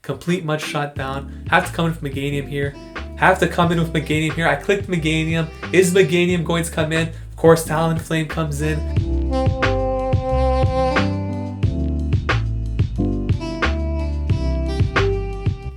Complete mud shot down. Have to come in with Meganium here. I clicked Meganium. Is Meganium going to come in? Of course, Talonflame comes in.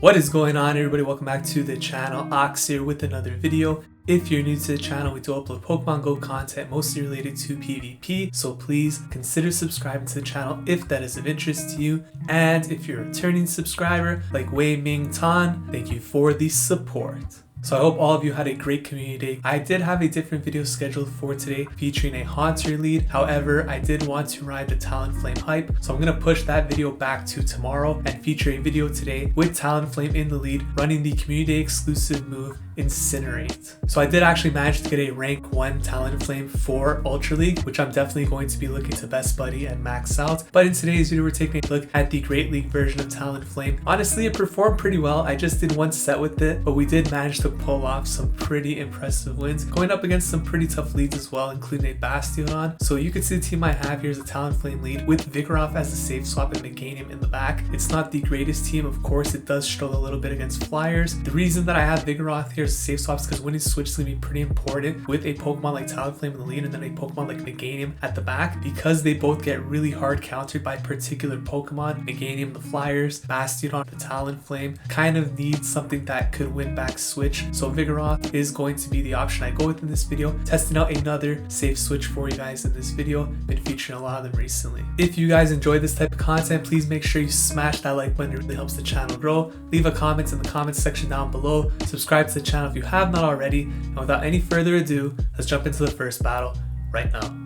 What is going on, everybody? Welcome back to the channel. Ox here with another video. If you're new to the channel, we do upload Pokemon Go content mostly related to PvP, so please consider subscribing to the channel if that is of interest to you. And if you're a returning subscriber like Wei Ming Tan, thank you for the support. So I hope all of you had a great community day. I did have a different video scheduled for today featuring a Haunter lead. However, I did want to ride the Talonflame hype. So I'm going to push that video back to tomorrow and feature a video today with Talonflame in the lead running the community exclusive move Incinerate. So I did actually manage to get a rank 1 Talonflame for Ultra League, which I'm definitely going to be looking to best buddy and max out. But in today's video, we're taking a look at the Great League version of Talonflame. Honestly, it performed pretty well. I just did one set with it, but we did manage to pull off some pretty impressive wins, going up against some pretty tough leads as well, including a Bastiodon. So you can see the team I have here is a Talonflame lead with Vigoroth as the safe swap and Meganium in the back. It's not the greatest team, of course. It does struggle a little bit against flyers. The reason that I have Vigoroth here as a safe swap is because winning switch is going to be pretty important with a Pokemon like Talonflame in the lead and then a Pokemon like Meganium at the back, because they both get really hard countered by particular Pokemon. Meganium, the flyers, Bastiodon, the Talonflame kind of need something that could win back switch. So Vigoroth is going to be the option I go with in this video. Testing out another safe switch for you guys in this video. Been featuring a lot of them recently. If you guys enjoy this type of content, please make sure you smash that like button. It really helps the channel grow. Leave a comment in the comments section down below. Subscribe to the channel if you have not already. And without any further ado, let's jump into the first battle right now.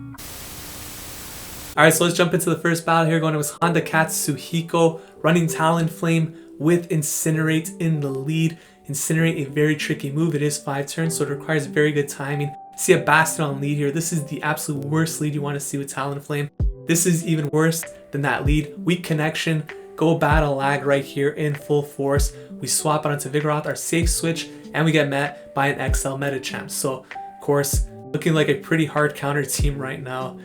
Alright, so let's jump into the first battle here. Going with hondakatsuhiko running Talonflame with Incinerate in the lead. Incinerate, a very tricky move. It is 5 turns, so it requires very good timing. See a Bastiodon lead here. This is the absolute worst lead you want to see with Talonflame. This is even worse than that lead. Weak connection, go battle lag right here in full force. We swap it onto Vigoroth, our safe switch, and we get met by an XL Medicham. So, of course, looking like a pretty hard counter team right now.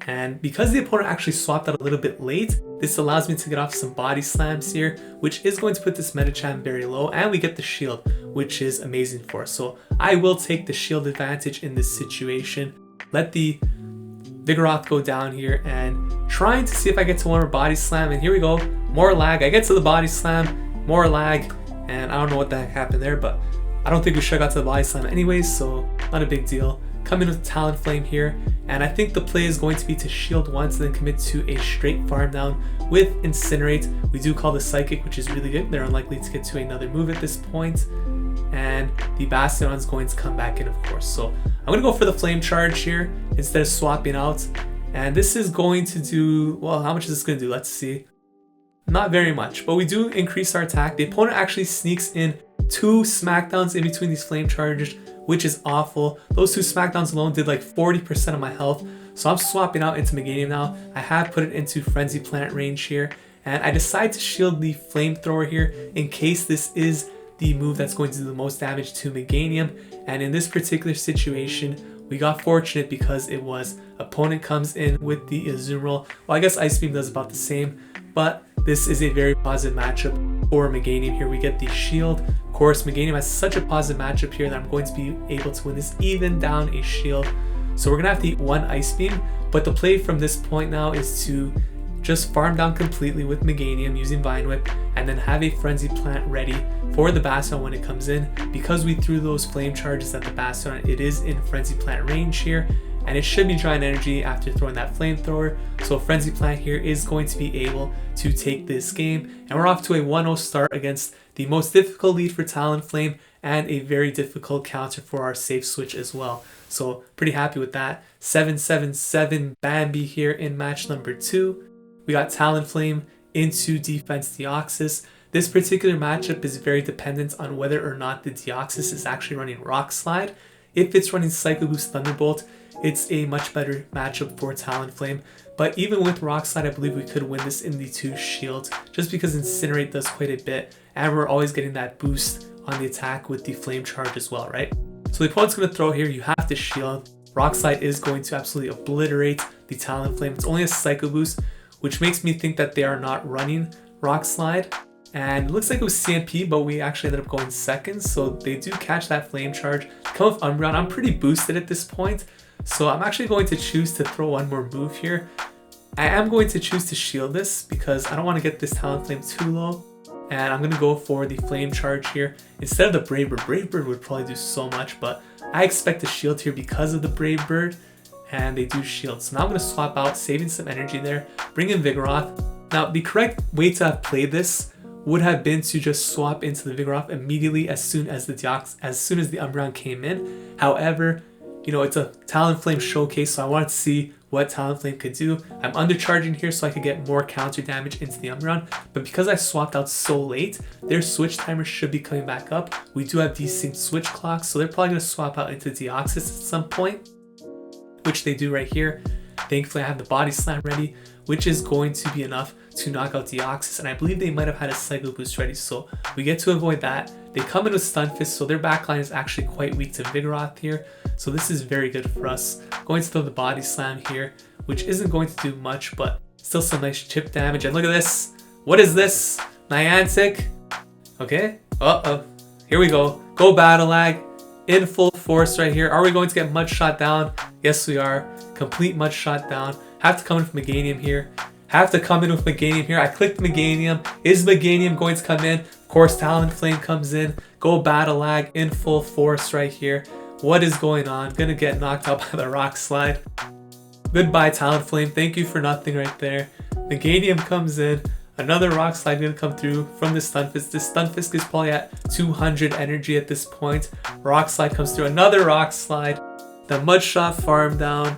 And because the opponent actually swapped out a little bit late, this allows me to get off some body slams here, which is going to put this Medicham very low, and we get the shield, which is amazing for us. So I will take the shield advantage in this situation. Let the Vigoroth go down here and trying to see if I get to one more body slam, and here we go. More lag. I get to the body slam, more lag, and I don't know what the heck happened there, but I don't think we should have got to the body slam anyways, so not a big deal. Come in with Talonflame here, and I think the play is going to be to shield once and then commit to a straight farm down with Incinerate. We do call the Psychic, which is really good. They're unlikely to get to another move at this point, and the Bastiodon is going to come back in, of course. So I'm going to go for the Flame Charge here instead of swapping out, and this is going to do, well, how much is this going to do? Let's see. Not very much, but we do increase our attack. The opponent actually sneaks in 2 smackdowns in between these Flame Charges, which is awful. Those 2 smackdowns alone did like 40% of my health. So I'm swapping out into Meganium now. I have put it into Frenzy Plant range here, and I decide to shield the Flamethrower here in case this is the move that's going to do the most damage to Meganium. And in this particular situation, we got fortunate because it was opponent comes in with the Azumarill. Well, I guess Ice Beam does about the same, but this is a very positive matchup for Meganium here. We get the shield. Of course, Meganium has such a positive matchup here that I'm going to be able to win this even down a shield. So we're going to have to eat 1 Ice Beam, but the play from this point now is to just farm down completely with Meganium using Vine Whip, and then have a Frenzy Plant ready for the Bastiodon when it comes in. Because we threw those Flame Charges at the Bastiodon, it is in Frenzy Plant range here, and it should be drawing energy after throwing that Flamethrower. So Frenzy Plant here is going to be able to take this game, and we're off to a 1-0 start against the most difficult lead for Talonflame and a very difficult counter for our safe switch as well. So pretty happy with that. 7-7-7 Bambi here in match number 2. We got Talonflame into defense Deoxys. This particular matchup is very dependent on whether or not the Deoxys is actually running Rock Slide. If it's running Psycho Boost Thunderbolt, it's a much better matchup for Talonflame. But even with Rock Slide, I believe we could win this in the 2 shields, just because Incinerate does quite a bit, and we're always getting that boost on the attack with the Flame Charge as well, right? So the opponent's going to throw here, you have to shield. Rock Slide is going to absolutely obliterate the Talonflame. It's only a Psycho Boost, which makes me think that they are not running Rock Slide. And it looks like it was CMP, but we actually ended up going second. So they do catch that flame charge. Come with Umbreon. I'm pretty boosted at this point. So I'm actually going to choose to throw one more move here. I am going to choose to shield this because I don't want to get this Talonflame too low. And I'm going to go for the flame charge here. Instead of the Brave Bird. Brave Bird would probably do so much, but I expect a shield here because of the Brave Bird. And they do shield. So now I'm going to swap out, saving some energy there. Bring in Vigoroth. Now the correct way to have played this would have been to just swap into the Vigoroth immediately as soon as the Umbreon came in. However, you know, it's a Talonflame showcase, so I wanted to see what Talonflame could do. I'm undercharging here so I could get more counter damage into the Umbreon, but because I swapped out so late, their switch timer should be coming back up. We do have desynced switch clocks, so they're probably going to swap out into Deoxys at some point, which they do right here. Thankfully, I have the Body Slam ready, which is going to be enough to knock out Deoxys, and I believe they might have had a Psycho Boost ready, so we get to avoid that. They come in with Stunfisk, so their backline is actually quite weak to Vigoroth here, so this is very good for us. Going to throw the Body Slam here, which isn't going to do much, but still some nice chip damage. And look at this. What is this? Niantic. Okay. Uh-oh. Here we go. Go Battle Lag. In full force right here. Are we going to get Mud Shot down? Yes, we are. Complete Mud Shot down. Have to come in with Meganium here. Have to come in with Meganium here. I clicked Meganium. Is Meganium going to come in? Of course, Talonflame comes in. Go Battle Lag in full force right here. What is going on? Gonna get knocked out by the Rock Slide. Goodbye, Talonflame. Thank you for nothing right there. Meganium comes in. Another Rock Slide gonna come through from the Stunfisk. This Stunfisk is probably at 200 energy at this point. Rock Slide comes through. Another Rock Slide. The Mud Shot farm down.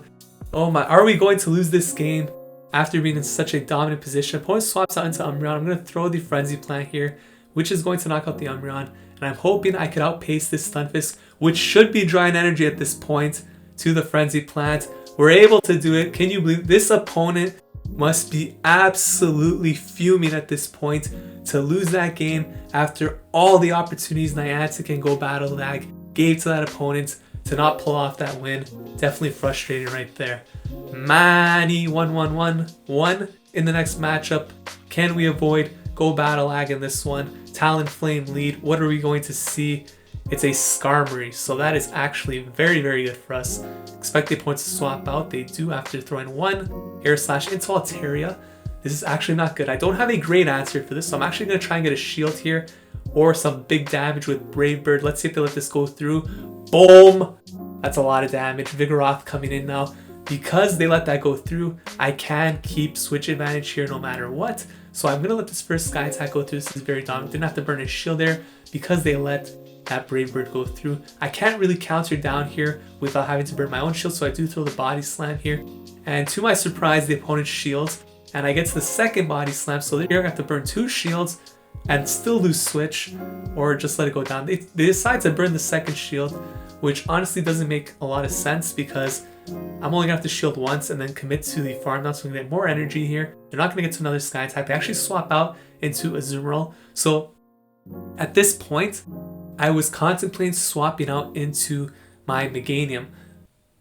Oh my, are we going to lose this game after being in such a dominant position? Opponent swaps out into Umbreon. I'm going to throw the Frenzy Plant here, which is going to knock out the Umbreon. And I'm hoping I could outpace this Stunfisk, which should be drawing energy at this point, to the Frenzy Plant. We're able to do it. Can you believe this opponent must be absolutely fuming at this point to lose that game after all the opportunities Niantic and Go Battle Lag gave to that opponent to not pull off that win. Definitely frustrating right there. Manny 1-1-1-1 in the next matchup. Can we avoid Go Battle Lag in this one? Talonflame lead. What are we going to see? It's a Skarmory, so that is actually very, very good for us. Expect the opponents to swap out. They do after throwing one Air Slash into Altaria. This is actually not good. I don't have a great answer for this, so I'm actually going to try and get a shield here or some big damage with Brave Bird. Let's see if they let this go through. Boom! That's a lot of damage. Vigoroth coming in now. Because they let that go through, I can keep switch advantage here no matter what. So I'm going to let this first Sky Attack go through. This is very dominant. Didn't have to burn his shield there because they let that Brave Bird go through. I can't really counter down here without having to burn my own shield, so I do throw the Body Slam here. And to my surprise, the opponent shields, and I get to the second Body Slam, so here I have to burn 2 shields and still lose switch, or just let it go down. They decide to burn the second shield, which honestly doesn't make a lot of sense because I'm only gonna have to shield once and then commit to the farm down, so I'm gonna get more energy here. They're not gonna get to another Sky Attack. They actually swap out into Azumarill. So at this point, I was contemplating swapping out into my Meganium.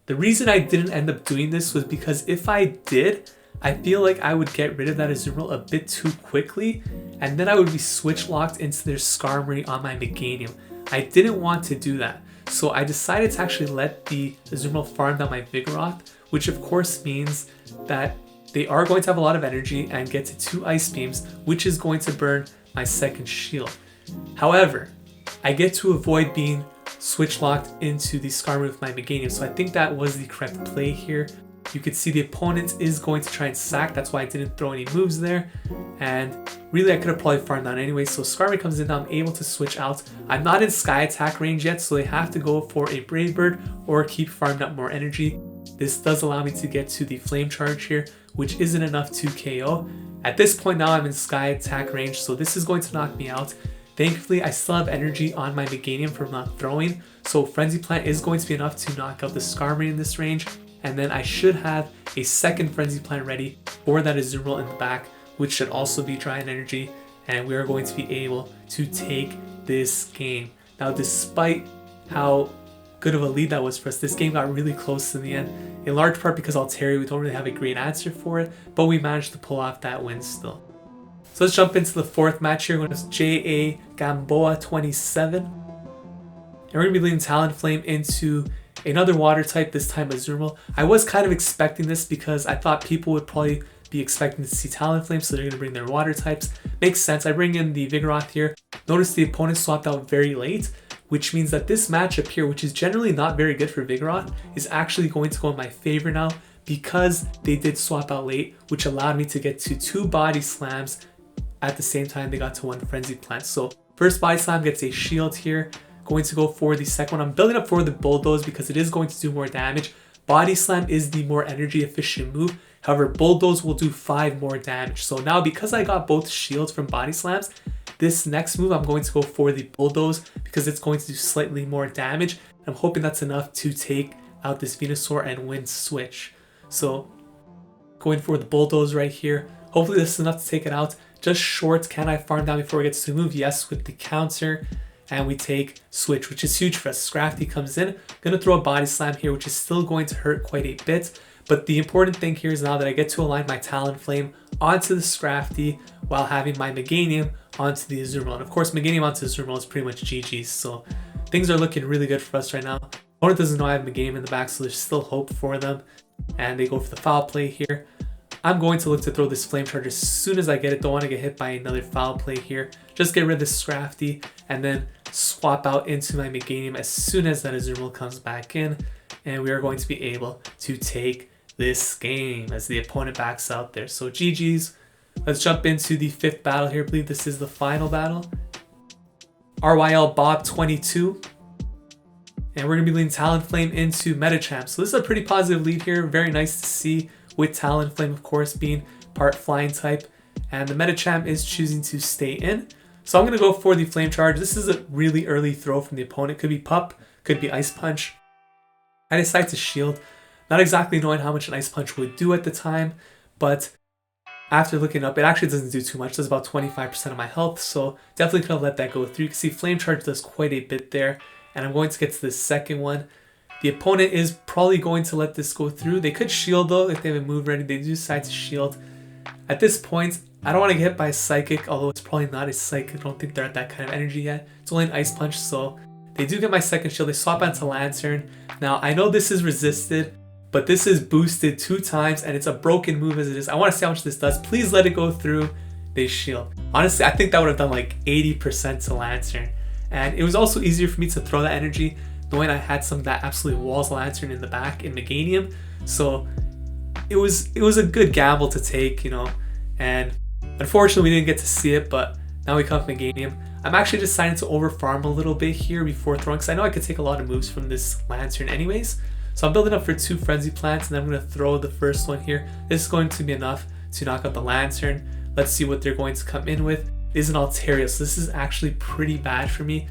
The reason I didn't end up doing this was because if I did, I feel like I would get rid of that Azumarill a bit too quickly, and then I would be switch locked into their Skarmory on my Meganium. I didn't want to do that, so I decided to actually let the Azumarill farm down my Vigoroth, which of course means that they are going to have a lot of energy and get to 2 Ice Beams, which is going to burn my second shield. However, I get to avoid being switch locked into the Skarmory with my Meganium, so I think that was the correct play here. You can see the opponent is going to try and sack, that's why I didn't throw any moves there, and really I could have probably farmed down anyway, so Skarmory comes in now, I'm able to switch out. I'm not in Sky Attack range yet, so they have to go for a Brave Bird or keep farming up more energy. This does allow me to get to the Flame Charge here, which isn't enough to KO. At this point now I'm in Sky Attack range, so this is going to knock me out. Thankfully, I still have energy on my Meganium from not throwing, so Frenzy Plant is going to be enough to knock out the Skarmory in this range, and then I should have a second Frenzy Plant ready for that Azumarill in the back, which should also be drawing energy, and we are going to be able to take this game. Now, despite how good of a lead that was for us, this game got really close in the end, in large part because Altaria, we don't really have a great answer for it, but we managed to pull off that win still. So let's jump into the fourth match here. We're going to JA Gamboa 27. And we're going to be leading Talonflame into another water type, this time Azumarill. I was kind of expecting this because I thought people would probably be expecting to see Talonflame, so they're going to bring their water types. Makes sense. I bring in the Vigoroth here. Notice the opponent swapped out very late, which means that this matchup here, which is generally not very good for Vigoroth, is actually going to go in my favor now because they did swap out late, which allowed me to get to 2 body slams at the same time they got to 1 frenzy plant. So first body slam gets a shield here. Going to go for the second one. I'm building up for the bulldoze because it is going to do more damage. Body slam is the more energy efficient move. However, bulldoze will do 5 more damage. So now because I got both shields from body slams, this next move I'm going to go for the bulldoze because it's going to do slightly more damage. I'm hoping that's enough to take out this Venusaur and win switch. So going for the bulldoze right here. Hopefully this is enough to take it out. Just short. Can I farm down before it gets to move? Yes, with the counter. And we take switch, which is huge for us. Scrafty comes in. Gonna throw a body slam here, which is still going to hurt quite a bit. But the important thing here is now that I get to align my Talonflame onto the Scrafty while having my Meganium onto the Azumarill. And of course, Meganium onto Azumarill is pretty much GG's. So things are looking really good for us right now. Opponent doesn't know I have Meganium in the back, so there's still hope for them. And they go for the foul play here. I'm going to look to throw this flame charge as soon as I get it. Don't want to get hit by another foul play here. Just get rid of this Scrafty and then swap out into my Meganium as soon as that Azumarill comes back in. And we are going to be able to take this game as the opponent backs out there. So GG's. Let's jump into the 5th battle here. I believe this is the final battle. RYL Bob 22. And we're going to be leading Talonflame into Medicham. So this is a pretty positive lead here. Very nice to see, with Talonflame, of course, being part flying type. And the Medicham is choosing to stay in. So I'm going to go for the Flame Charge. This is a really early throw from the opponent. Could be Pup, could be Ice Punch. I decide to shield. Not exactly knowing how much an Ice Punch would do at the time, but after looking up, it actually doesn't do too much. It does about 25% of my health, so definitely could have let that go through. You can see Flame Charge does quite a bit there, and I'm going to get to the second one. The opponent is probably going to let this go through. They could shield though if they have a move ready. They do decide to shield. At this point, I don't want to get hit by a Psychic, although it's probably not a Psychic. I don't think they're at that kind of energy yet. It's only an Ice Punch, so they do get my second shield. They swap out to Lanturn. Now, I know this is resisted, but this is boosted 2 times, and it's a broken move as it is. I want to see how much this does. Please let it go through. They shield. Honestly, I think that would have done like 80% to Lanturn. And it was also easier for me to throw that energy knowing I had some of that absolute walls Lanturn in the back in Meganium. So it was a good gamble to take, you know. And unfortunately, we didn't get to see it, but now we come with Meganium. I'm actually deciding to over farm a little bit here before throwing, because I know I could take a lot of moves from this Lanturn anyways. So I'm building up for 2 Frenzy Plants, and I'm going to throw the first one here. This is going to be enough to knock out the Lanturn. Let's see what they're going to come in with. It is an Altaria, so this is actually pretty bad for me.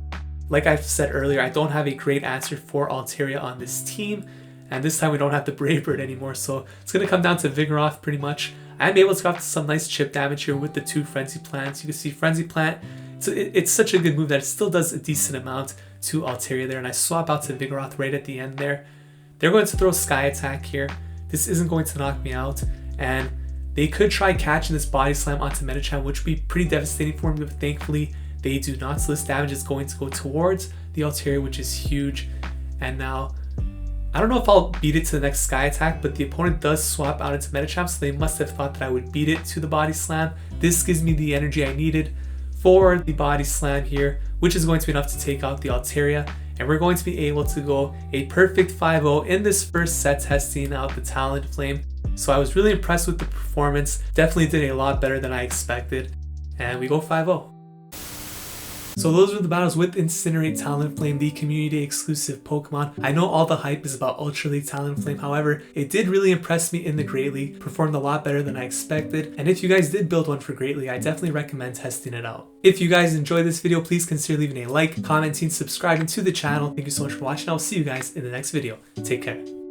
Like I've said earlier, I don't have a great answer for Altaria on this team. And this time we don't have the Brave Bird anymore, so it's going to come down to Vigoroth pretty much. I am able to get some nice chip damage here with the 2 Frenzy Plants. You can see Frenzy Plant, it's such a good move that it still does a decent amount to Altaria there. And I swap out to Vigoroth right at the end there. They're going to throw Sky Attack here. This isn't going to knock me out. And they could try catching this Body Slam onto Medicham, which would be pretty devastating for me, but thankfully they do not. So this damage is going to go towards the Altaria, which is huge. And now, I don't know if I'll beat it to the next Sky Attack, but the opponent does swap out into Medicham, so they must have thought that I would beat it to the Body Slam. This gives me the energy I needed for the Body Slam here, which is going to be enough to take out the Altaria. And we're going to be able to go a perfect 5-0 in this first set testing out the Talonflame. So I was really impressed with the performance. Definitely did a lot better than I expected. And we go 5-0. So those were the battles with Incinerate Talonflame, the community exclusive Pokemon. I know all the hype is about Ultra League Talonflame, however, it did really impress me in the Great League, performed a lot better than I expected, and if you guys did build one for Great League, I definitely recommend testing it out. If you guys enjoyed this video, please consider leaving a like, commenting, subscribing to the channel. Thank you so much for watching. I'll see you guys in the next video. Take care.